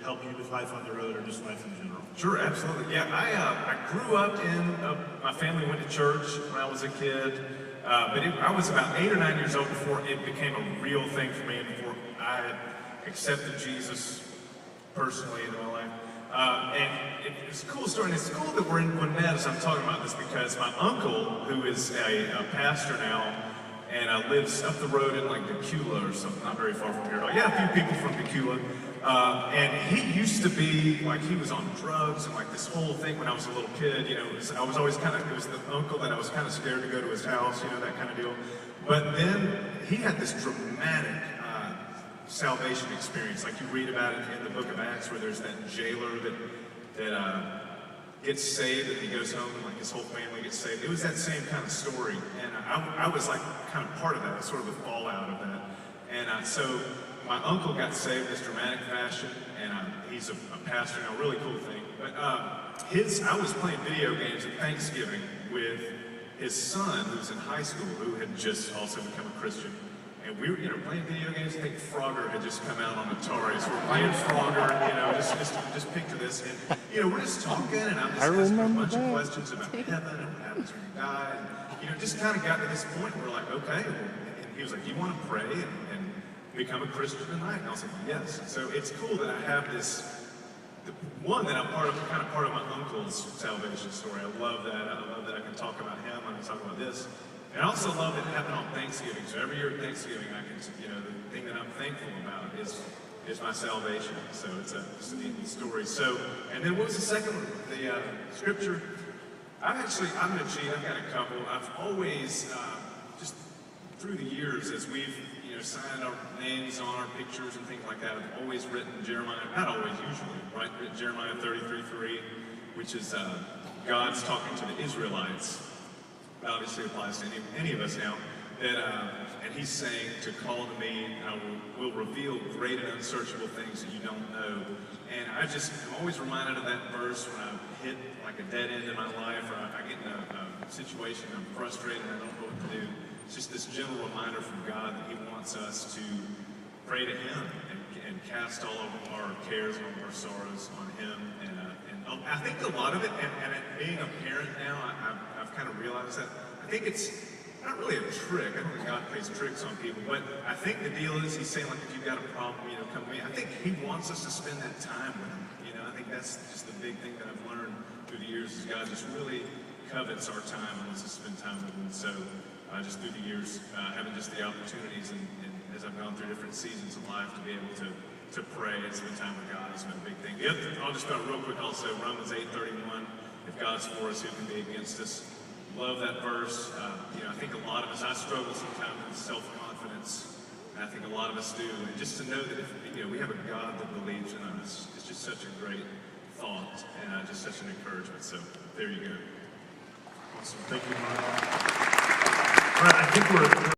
help you with life on the road or just life in general? Sure, absolutely. Yeah, I grew up my family went to church when I was a kid, but I was about 8 or 9 years old before it became a real thing for me and before I had accepted Jesus personally into my life. And it's a cool story, and it's cool that we're in Gwinnett as I'm talking about this because my uncle, who is a pastor now, and lives up the road in like Decula or something, not very far from here. Yeah, a few people from Decula. And he used to be, like, he was on drugs and like this whole thing when I was a little kid, you know, I was always it was the uncle that I was kind of scared to go to his house, you know, that kind of deal. But then he had this dramatic salvation experience, like you read about it in the book of Acts, where there's that jailer that gets saved, and he goes home and like his whole family gets saved. It was that same kind of story, and I was like kind of part of that, sort of the fallout of that. And so my uncle got saved in this dramatic fashion, and he's a pastor now, really cool thing. But I was playing video games at Thanksgiving with his son, who's in high school, who had just also become a Christian. And we were, playing video games. I think Frogger had just come out on Atari, so we're playing Frogger. Just picture this, and we're just talking, and I'm just asking a bunch of questions about heaven and what happens when you die, and just kind of got to this point where we're like, okay. And he was like, "Do you want to pray and become a Christian tonight?" And I was like, "Yes." So it's cool that I have this. One, that I'm part of my uncle's salvation story. I love that. I love that I can talk about him. I can talk about this. And I also love that it happened on Thanksgiving. So every year at Thanksgiving, I can, the thing that I'm thankful about is my salvation. So it's a neat story. So, and then what was the second one? The scripture. I'm going to cheat. I've got a couple. I've always, just through the years, as we've, signed our names on our pictures and things like that, I've always written Jeremiah, not always, usually, right? Written Jeremiah 33:3, which is God's talking to the Israelites. Obviously applies to any of us now, that and he's saying to call to me, and I will reveal great and unsearchable things that you don't know. And I'm always reminded of that verse when I hit like a dead end in my life, or I get in a situation, I'm frustrated, and I don't know what to do. It's just this gentle reminder from God that he wants us to pray to him and cast all of our cares and all of our sorrows on him. And I think a lot of it, and being a parent now, I've kind of realized that I think it's not really a trick. I don't think God plays tricks on people, but I think the deal is he's saying, like, if you've got a problem, come to me. I think he wants us to spend that time with him. I think that's just the big thing that I've learned through the years is God just really covets our time and wants to spend time with him. So just through the years, having just the opportunities and as I've gone through different seasons of life to be able to pray and spend time with God has been a big thing. The other thing, I'll just go real quick also, Romans 8:31, if God's for us, who can be against us? Love that verse. I think a lot of us, I struggle sometimes with self-confidence, and I think a lot of us do. And just to know that if we have a God that believes in us, it's just such a great thought and just such an encouragement. So there you go. Awesome. Thank you, Mark. All right, I think we're